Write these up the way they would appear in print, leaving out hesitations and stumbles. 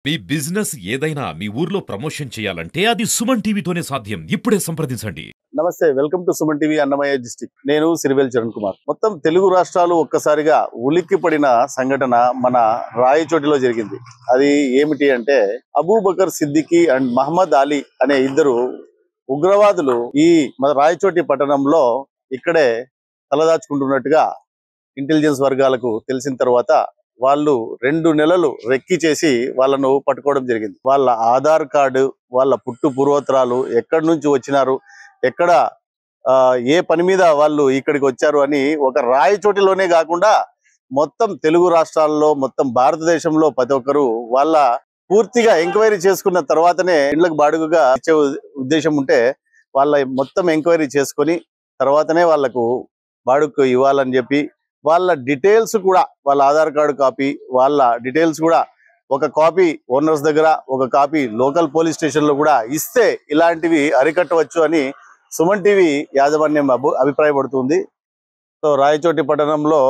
మీ business ఏదైనా మీ ఊర్లో promotion చేయాలంటే అది సుమన్ టీవీతోనే సాధ్యం. ఇప్పుడే సంప్రదించండి. నమస్తే, welcome to Suman TV Annamayya district. నేను సిరివేల్ చరణ్ కుమార్. మొత్తం తెలుగు రాష్ట్రాలు ఒక్కసారిగా ఉలిక్కి పడిన సంఘటన మన రాయచోటిలో జరిగింది. అది ఏమిటి అంటే, అబూబకర్ సిద్దికి అండ్ మహమ్మద్ అలీ అనే ఇద్దరు ఉగ్రవాదులు ఈ మన రాయచోటి పట్టణంలో ఇక్కడే తలదాచుకుంటున్నట్టుగా ఇంటెలిజెన్స్ వర్గాలకు తెలిసిన తర్వాత వాళ్ళు 2 నెలలు రెక్కి చేసి వాళ్ళను పట్టుకోవడం జరిగింది. వాళ్ళ ఆధార్ కార్డు, వాళ్ళ పుట్టు పూర్వోత్తరాలు, ఎక్కడి నుంచి వచ్చినారు, ఎక్కడ ఏ పని మీద వాళ్ళు ఇక్కడికి వచ్చారు అని ఒక రాయచోటిలోనే కాకుండా మొత్తం తెలుగు రాష్ట్రాల్లో, మొత్తం భారతదేశంలో ప్రతి ఒక్కరు వాళ్ళ పూర్తిగా ఎంక్వైరీ చేసుకున్న తర్వాతనే ఇళ్లకు బాడుగుగా ఇచ్చే ఉద్దేశం ఉంటే వాళ్ళ మొత్తం ఎంక్వైరీ చేసుకొని తర్వాతనే వాళ్లకు బాడుగు ఇవ్వాలని చెప్పి, వాళ్ళ డీటెయిల్స్ కూడా, వాళ్ళ ఆధార్ కార్డు కాపీ, వాళ్ళ డీటెయిల్స్ కూడా ఒక కాపీ ఓనర్స్ దగ్గర, ఒక కాపీ లోకల్ పోలీస్ స్టేషన్ లో కూడా ఇస్తే ఇలాంటివి అరికట్టవచ్చు అని సుమన్ టీవీ యాజమాన్యం అభిప్రాయపడుతుంది. సో రాయచోటి పట్టణంలో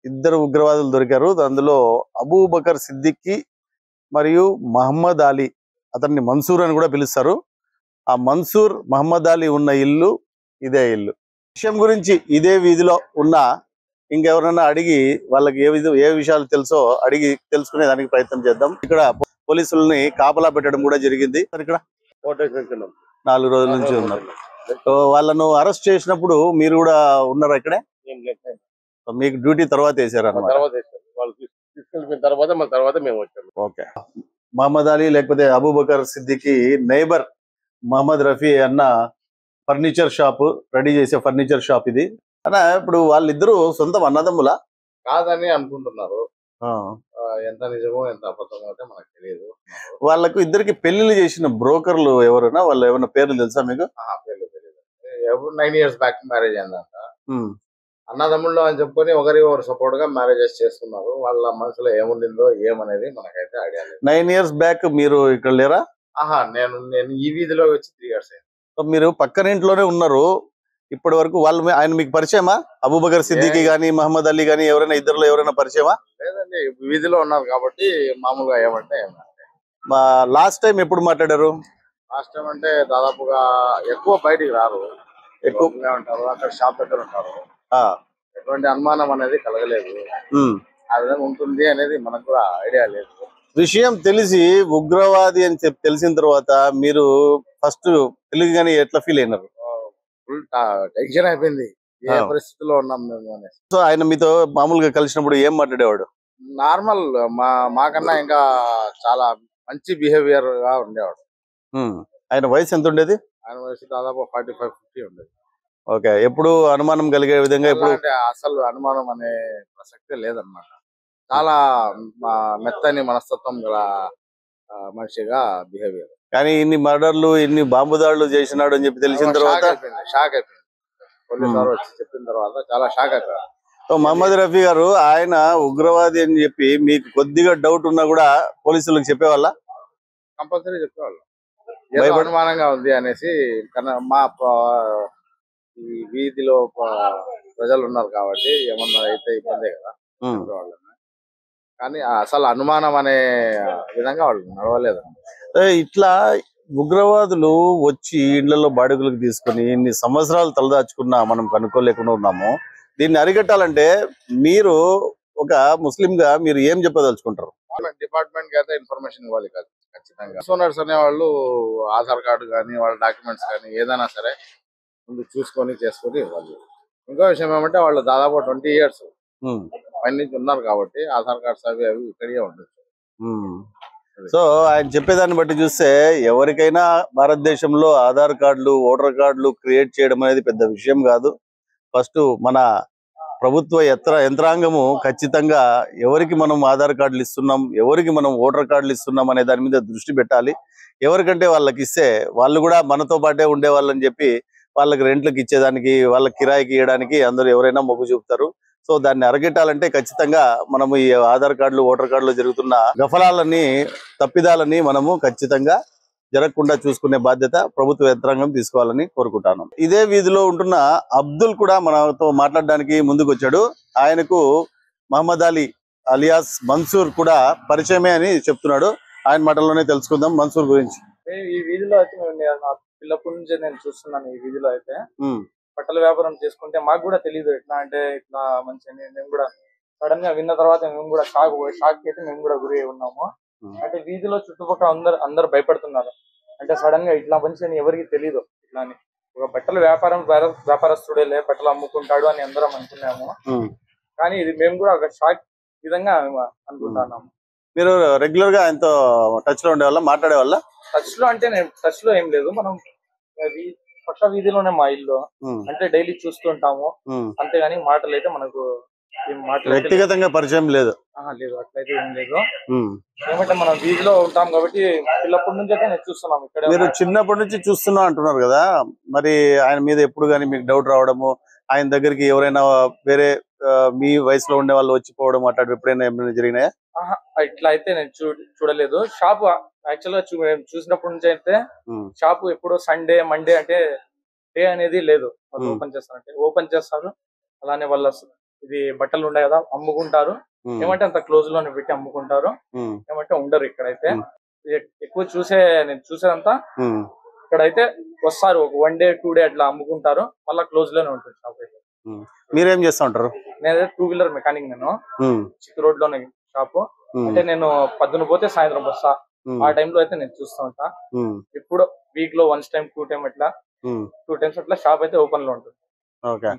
2 ఉగ్రవాదులు దొరికారు. అందులో అబూబకర్ సిద్దికి మరియు మహమ్మద్ అలీ, అతన్ని మన్సూర్ అని కూడా పిలుస్తారు. ఆ మన్సూర్, మహమ్మద్ అలీ ఉన్న ఇల్లు ఇదే ఇల్లు. విషయం గురించి ఇదే వీధిలో ఉన్న ఇంకెవరన్నా అడిగి వాళ్ళకి ఏ విషయాలు తెలుసో అడిగి తెలుసుకునే దానికి ప్రయత్నం చేద్దాం. ఇక్కడ పోలీసులని కాపలా పెట్టడం కూడా జరిగింది. ఇక్కడ 4 రోజుల నుంచి ఉన్నారు. వాళ్ళను అరెస్ట్ చేసినప్పుడు మీరు కూడా ఉన్నారా ఇక్కడే? మీకు డ్యూటీ తర్వాత వేసారన్నమాట. ఓకే. మహమ్మద్ అలీ లేకపోతే అబూబకర్ సిద్దికి నైబర్ మహమ్మద్ రఫీ అన్న ఫర్నిచర్ షాప్, రెడీ చేసే ఫర్నిచర్ షాప్ ఇది అన్నా. ఇప్పుడు వాళ్ళిద్దరు సొంతం అన్నదమ్ములా కాదని అనుకుంటున్నారు. ఎంత నిజమో ఎంత అబద్ధమో అయితే మనకు తెలియదు. వాళ్ళకు ఇద్దరికి పెళ్లిళ్ళు చేసిన బ్రోకర్లు ఎవరైనా, వాళ్ళు ఏమైనా పేర్లు తెలుసా మీకు? పేర్లు తెలియదు. 9 years బ్యాక్ మ్యారేజ్ అయిందంట. అన్నదమ్ముళ్ళు అని చెప్పుకొని ఒకరు సపోర్ట్ గా మ్యారేజెస్ చేస్తున్నారు. వాళ్ళ మనసులో ఏముండిందో ఏమనేది మనకైతే ఐడియా లేదు. 9 years బ్యాక్ మీరు ఇక్కడ లేరా? నేను ఈ వీధిలో వచ్చి 3 years అయింది. మీరు పక్కన ఇంట్లోనే ఉన్నారు ఇప్పటి వరకు. ఆయన మీకు పరిచయమా? అబూబకర్ సిద్దికి గానీ మహమ్మద్ అలీ గానీ ఎవరైనా ఇద్దరులో ఎవరైనా పరిచయమా? లేదండి, వీధిలో ఉన్నారు కాబట్టి మామూలుగా ఏమంటే. లాస్ట్ టైం ఎప్పుడు మాట్లాడారు? లాస్ట్ టైం అంటే దాదాపుగా ఎక్కువ బయటికి రారు, ఎక్కువగా ఉంటారు, అక్కడ షాప్ దగ్గర ఉంటారు. ఎటువంటి అనుమానం అనేది కలగలేదు. ఆ విధంగా ఉంటుంది అనేది మనకు కూడా ఐడియా లేదు. విషయం తెలిసి ఉగ్రవాది అని తెలిసిన తర్వాత మీరు ఫస్ట్ తెలియగానే ఎట్లా ఫీల్ అయినారు? ఫుల్ టెన్షన్ అయిపోయింది, ఏ పరిస్థితిలో ఉన్నాం మేము అనేసి. సో ఆయన మీతో మామూలుగా కలిసినప్పుడు ఏం మాట్లాడేవాడు? నార్మల్, మాకన్నా ఇంకా చాలా మంచి బిహేవియర్ గా ఉండేవాడు. ఆయన వయసు ఎంత ఉండేది? ఆయన వయసు దాదాపు 45-50 ఉండేది. ఓకే. ఎప్పుడు అనుమానం కలిగే విధంగా ఎప్పుడు? అసలు అనుమానం అనే ప్రసక్తే లేదన్నమాట. చాలా మెత్తని మనస్తత్వం గల మనిషిగా బిహేవియర్. కానీ ఇన్ని మర్డర్లు, ఇన్ని బాంబు దాడులు చేసినాడు అని చెప్పి తెలిసిన తర్వాత షాక్ అయిపోయింది. పోలీసు వారు వచ్చి చెప్పిన తర్వాత చాలా షాక్ అయిపోయారు. సో మహమ్మద్ రఫీ గారు ఆయన ఉగ్రవాది అని చెప్పి మీకు కొద్దిగా డౌట్ ఉన్నా కూడా పోలీసులకు చెప్పేవాళ్ళ? కంపల్సరీ చెప్పేవాళ్ళు. అనుమానంగా ఉంది అనేసి. మా ఈ వీధిలో ప్రజలు ఉన్నారు కాబట్టి ఏమన్నా అయితే ఇబ్బందే కదా చెప్పేవాళ్ళని. కానీ అసలు అనుమానం అనే విధంగా వాళ్ళు నడవలేదు. ఇట్లా ఉగ్రవాదులు వచ్చి ఇళ్లలో బాడుగులకు తీసుకొని ఇన్ని సంవత్సరాలు తలదాచుకున్నా మనం కనుక్కోలేకుండా ఉన్నాము. దీన్ని అరికట్టాలంటే మీరు ఒక ముస్లిం గా మీరు ఏం చెప్పదలుచుకుంటారు? డిపార్ట్మెంట్ కి అయితే ఇన్ఫర్మేషన్ ఇవ్వాలి ఖచ్చితంగా. ఓనర్స్ అనే వాళ్ళు ఆధార్ కార్డు కానీ వాళ్ళ డాక్యుమెంట్స్ కానీ ఏదైనా సరే ముందు చూసుకొని చేసుకొని ఇవ్వాలి. ఇంకో విషయం ఏమంటే వాళ్ళు దాదాపు 20 years పై నుంచి ఉన్నారు కాబట్టి ఆధార్ కార్డ్స్ అవి ఇక్కడే ఉండొచ్చు. సో ఆయన చెప్పేదాన్ని బట్టి చూస్తే ఎవరికైనా భారతదేశంలో ఆధార్ కార్డులు, ఓటర్ కార్డులు క్రియేట్ చేయడం అనేది పెద్ద విషయం కాదు. ఫస్ట్ మన ప్రభుత్వ యంత్రాంగము ఖచ్చితంగా ఎవరికి మనం ఆధార్ కార్డులు ఇస్తున్నాం, ఎవరికి మనం ఓటర్ కార్డులు ఇస్తున్నాం అనే దాని మీద దృష్టి పెట్టాలి. ఎవరికంటే వాళ్ళకి ఇస్తే వాళ్ళు కూడా మనతో పాటే ఉండేవాళ్ళని చెప్పి వాళ్ళకి రెంట్లకు ఇచ్చేదానికి, వాళ్ళకి కిరాయికి ఇవ్వడానికి అందరూ ఎవరైనా మొగ్గు చూపుతారు. సో దాన్ని అరగెట్టాలంటే ఖచ్చితంగా మనము ఈ ఆధార్ కార్డులు, ఓటర్ కార్డులు జరుగుతున్న గఫలాలని, తప్పిదాలని మనము ఖచ్చితంగా జరగకుండా చూసుకునే బాధ్యత ప్రభుత్వ యంత్రాంగం తీసుకోవాలని కోరుకుంటాను. ఇదే వీధిలో ఉంటున్న అబ్దుల్ కూడా మనతో మాట్లాడడానికి ముందుకు వచ్చాడు. ఆయనకు మహమ్మద్ అలీ అలియాస్ మన్సూర్ కూడా పరిచయమే అని చెప్తున్నాడు. ఆయన మాటల్లోనే తెలుసుకుందాం మన్సూర్ గురించి. ఈ వీధిలో అయితే నా పిల్లప్పటి నుంచే నేను చూస్తున్నాను. ఈ వీధిలో అయితే ఉమ్, బట్టల వ్యాపారం చేసుకుంటే మాకు కూడా తెలియదు ఎట్లా అంటే ఇట్లా మంచి మేము కూడా సడన్ గా విన్న తర్వాత మేము కూడా షాక్ అయితే మేము కూడా గురి అయి ఉన్నాము. అంటే వీధిలో చుట్టుపక్కల అందరు భయపడుతున్నారు. అంటే సడన్ గా ఇట్లా మంచి అని ఎవరికి తెలియదు. ఇట్లా అని ఒక బట్టల వ్యాపారస్తుడే బట్టలు అమ్ముకుంటాడు అని అందరం అనుకున్నాము. కానీ ఇది మేము కూడా ఒక షాక్ విధంగా అనుకుంటున్నాము. మీరు రెగ్యులర్ గా ఆయనతో టచ్ లో ఉండేవాళ్ళ, మాట్లాడే వాళ్ళ? టచ్ లో అంటే టచ్ లో ఏం లేదు. మనం పక్క వీధిలోనే మా ఇల్లు, అంటే డైలీ చూస్తుంటాము. అంతేగాని మాటలు అయితే మనకు వ్యక్తిగతంగా పరిచయం లేదు. లేదు, అట్లయితే ఏం లేదు. ఏమంటే మనం వీధిలో ఉంటాం కాబట్టి పిల్లప్పటి నుంచి అయితే నేను చూస్తున్నాం. ఇక్కడ మీరు చిన్నప్పటి నుంచి చూస్తున్నా అంటున్నారు కదా, మరి ఆయన మీద ఎప్పుడు కానీ మీకు డౌట్ రావడము, ఆయన దగ్గరికి ఎవరైనా వేరే మీ వయసులో ఉండే వాళ్ళు వచ్చిపోవడం అట్లాంటి ఎప్పుడైనా ఏమైనా జరిగినాయా? ఇట్లా అయితే నేను చూడలేదు. షాప్ యాక్చువల్ గా చూసినప్పటి నుంచి అయితే షాప్ ఎప్పుడు సండే మండే అంటే డే అనేది లేదు. వాళ్ళు ఓపెన్ చేస్తారు. అలానే వాళ్ళ ఇది బట్టలు ఉన్నాయి కదా అమ్ముకుంటారు. ఏమంటే అంత క్లోజ్ లోనే పెట్టి అమ్ముకుంటారు. ఏమంటే ఉండరు ఇక్కడైతే. ఎక్కువ నేను చూసేదంతా ఇక్కడైతే వస్తారు. ఒక 1 day 2 day అట్లా అమ్ముకుంటారు. మళ్ళీ క్లోజ్ లోనే ఉంటుంది షాప్ అయితే. మీరేం చేస్తా ఉంటారు? నేనైతే 2-wheeler మెకానిక్. నేను చిక్ రోడ్ లోనే షాపు. అంటే నేను పొద్దున పోతే సాయంత్రం వస్తా. ఆ టైంలో అయితే నేను చూస్తూ ఉంటా. ఇప్పుడు వీక్ లో 1 time 2 time అట్లా 2 times అట్లా షాప్ అయితే ఓపెన్ లో ఉంటుంది. ఓకే.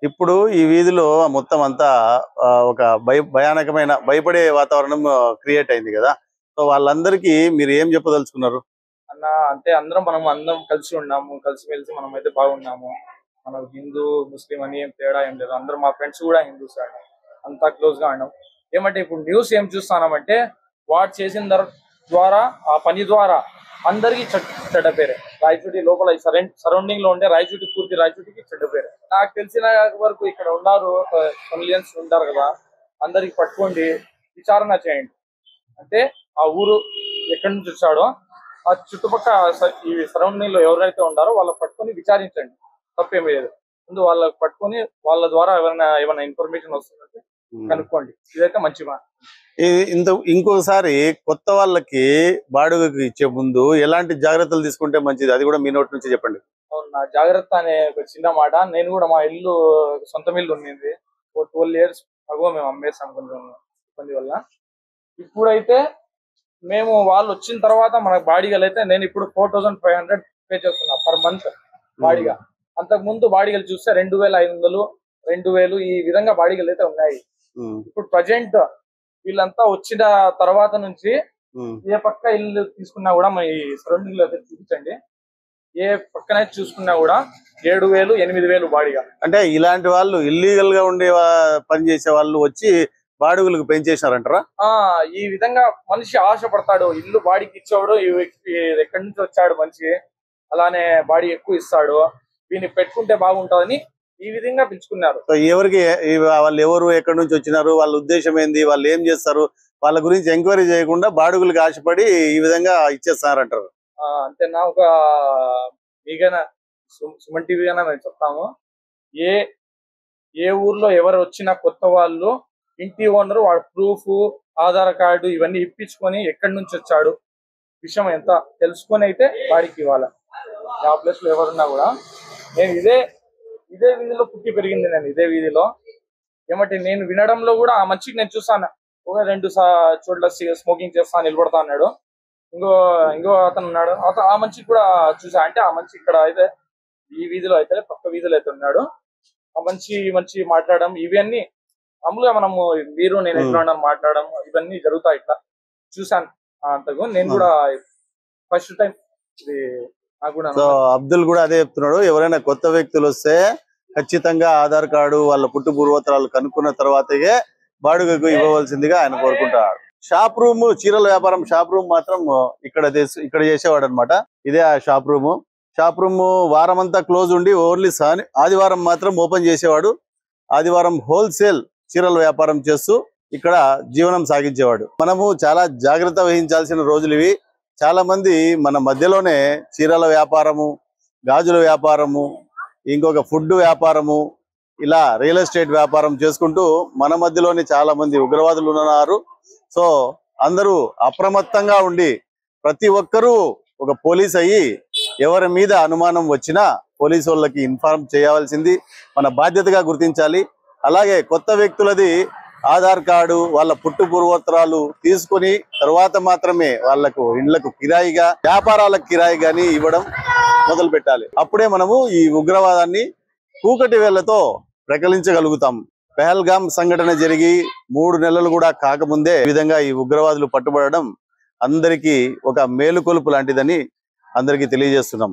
ఇప్పుడు ఈ వీధిలో మొత్తం అంతా ఒక భయానకమైన భయపడే వాతావరణం క్రియేట్ అయింది కదా, సో వాళ్ళందరికీ మీరు ఏం చెప్పదలుచుకున్నారు? అంటే అందరం కలిసి ఉన్నాము. కలిసిమెలిసి మనం అయితే బాగున్నాము. మనం హిందూ ముస్లిం అని ఏం తేడా ఏం లేదు. అందరూ మా ఫ్రెండ్స్ కూడా హిందూస్ అంతా క్లోజ్ గా ఉన్నాం. ఏమంటే ఇప్పుడు న్యూస్ ఏం చూస్తున్నామంటే వాడు చేసిన ద్వారా ఆ పని ద్వారా అందరికి చెడ్డ పేరే. రాయచోటి లోపల సరౌండింగ్ లో ఉండే పూర్తి రాయచోటికి చెడ్డ పేరే. నాకు తెలిసిన వరకు ఇక్కడ ఉన్నారు కమిలియన్స్ ఉంటారు కదా, అందరికి పట్టుకోండి విచారణ చేయండి. అంటే ఆ ఊరు ఎక్కడి నుంచి వచ్చాడో ఆ చుట్టుపక్కల ఈ సరౌండింగ్ లో ఎవరైతే ఉన్నారో వాళ్ళకి పట్టుకొని విచారించండి. తప్పేమీ లేదు. ముందు వాళ్ళకి పట్టుకొని వాళ్ళ ద్వారా ఏమైనా ఇన్ఫర్మేషన్ వస్తుందంటే కనుక్కోండి. ఇదైతే మంచి మాట. ఇంకోసారి కొత్త వాళ్ళకి బాడుగకి ఇచ్చే ముందు ఎలాంటి జాగ్రత్తలు తీసుకుంటే మంచిది, అది కూడా మీ నోటి నుంచి చెప్పండి. అవునా, జాగ్రత్త అనే ఒక చిన్న మాట. నేను కూడా మా ఇల్లు సొంత ఇల్లు ఉండింది. 12 years అగో మేము అమ్మేసాం కొంచెం ఇబ్బంది వల్ల. ఇప్పుడైతే మేము వాళ్ళు వచ్చిన తర్వాత మనకు బాడిగలు అయితే నేను ఇప్పుడు 4500 పే చేస్తున్నా పర్ మంత్ బాడిగా. అంతకు ముందు బాడిగలు చూస్తే 2500 2000 ఈ విధంగా బాడిగలు అయితే ఉన్నాయి. ఇప్పుడు ప్రజెంట్ వీళ్ళంతా వచ్చిన తర్వాత నుంచి ఏ పక్క ఇల్లు తీసుకున్నా కూడా మన సరౌండింగ్ లో అయితే చూపించండి. ఏ పక్కన చూసుకున్నా కూడా 7000 8000 బాడిగా. అంటే ఇలాంటి వాళ్ళు ఇల్లీగల్ గా ఉండే పని చేసే వాళ్ళు వచ్చి బాడుగులకు పెంచేసినారంటారా? ఈ విధంగా మనిషి ఆశపడతాడు. ఇల్లు బాడికి ఇచ్చేవాడు ఎక్కడి నుంచి వచ్చాడు మనిషి, అలానే బాడీ ఎక్కువ ఇస్తాడు, వీని పెట్టుకుంటే బాగుంటుందని ఈ విధంగా పిలుచుకున్నారు. ఎవరికి వాళ్ళు ఎవరు ఎక్కడి నుంచి వచ్చినారు, వాళ్ళ ఉద్దేశం ఏంది, వాళ్ళు ఏం చేస్తారు, వాళ్ళ గురించి ఎంక్వైరీ చేయకుండా బాడుగులకు ఆశపడి ఈ విధంగా ఇచ్చేస్తారంటారు. అంతేనా? ఒక మీకైనా సుమన్ టీవీ అయినా మేము చెప్తాము. ఏ ఊర్లో ఎవరు వచ్చినా కొత్త వాళ్ళు ఇంటి ఓనర్ వాడు ప్రూఫ్ ఆధార్ కార్డు ఇవన్నీ ఇప్పించుకొని ఎక్కడి నుంచి వచ్చాడు విషయం ఎంత తెలుసుకొని అయితే వాడికి ఇవ్వాలి. ఆ ప్లేస్ లో ఎవరున్నా కూడా నేను ఇదే వీధిలో పుట్టి పెరిగింది. నేను ఇదే వీధిలో. ఏమంటే నేను వినడంలో కూడా ఆ మంచికి నేను చూసాను. ఒక 2 చోట్ల స్మోకింగ్ చేస్తా నిలబడతా అన్నాడు. ఇంకో అతను ఉన్నాడు. ఆ మంచికి కూడా చూసా. అంటే ఆ మంచి ఇక్కడ అయితే ఈ వీధిలో అయితే పక్క వీధిలో అయితే ఉన్నాడు. ఆ మంచి మాట్లాడడం ఇవన్నీ మామూలుగా మనము మీరు నేను ఎట్లా మాట్లాడడం ఇవన్నీ జరుగుతాయి. ఇట్లా చూసాను అంతకు. నేను కూడా ఫస్ట్ టైం ఇది నాకు కూడా. సో అబ్దుల్ కూడా అదే చెప్తున్నాడు, ఎవరైనా కొత్త వ్యక్తులు వస్తే ఖచ్చితంగా ఆధార్ కార్డు వాళ్ళ పుట్టు పూర్వోత్తరాలు కనుక్కున్న తర్వాతగే బాడుగకు ఇవ్వవలసిందిగా ఆయన కోరుకుంటాడు. షాప్ రూమ్, చీరల వ్యాపారం షాప్ రూమ్ మాత్రం ఇక్కడ చేసేవాడు అనమాట. ఇదే ఆ షాప్ రూమ్. షాప్ రూమ్ వారం అంతా క్లోజ్ ఉండి ఓన్లీ ఆదివారం మాత్రం ఓపెన్ చేసేవాడు. ఆదివారం హోల్సేల్ చీరల వ్యాపారం చేస్తూ ఇక్కడ జీవనం సాగించేవాడు. మనము చాలా జాగ్రత్త వహించాల్సిన రోజులు ఇవి. చాలా మంది మన మధ్యలోనే చీరల వ్యాపారము, గాజుల వ్యాపారము, ఇంకొక ఫుడ్ వ్యాపారము, ఇలా రియల్ ఎస్టేట్ వ్యాపారం చేసుకుంటూ మన మధ్యలోనే చాలా మంది ఉగ్రవాదులు ఉన్నారు. సో అందరూ అప్రమత్తంగా ఉండి ప్రతి ఒక్కరూ ఒక పోలీస్ అయ్యి ఎవరి మీద అనుమానం వచ్చినా పోలీసు వాళ్ళకి ఇన్ఫార్మ్ చేయవలసింది మన బాధ్యతగా గుర్తించాలి. అలాగే కొత్త వ్యక్తులది ఆధార్ కార్డు, వాళ్ళ పుట్టు పూర్వోత్తరాలు తీసుకొని తర్వాత మాత్రమే వాళ్లకు ఇండ్లకు కిరాయిగా, వ్యాపారాలకు కిరాయి గాని ఇవ్వడం మొదలు పెట్టాలి. అప్పుడే మనము ఈ ఉగ్రవాదాన్ని కూకటి వేళ్లతో ప్రకలించగలుగుతాం. పెహల్గాం సంఘటన జరిగి 3 నెలలు కూడా కాకముందే ఈ విధంగా ఈ ఉగ్రవాదులు పట్టుబడడం అందరికీ ఒక మేలుకొలుపు లాంటిదని అందరికీ తెలియజేస్తున్నాం.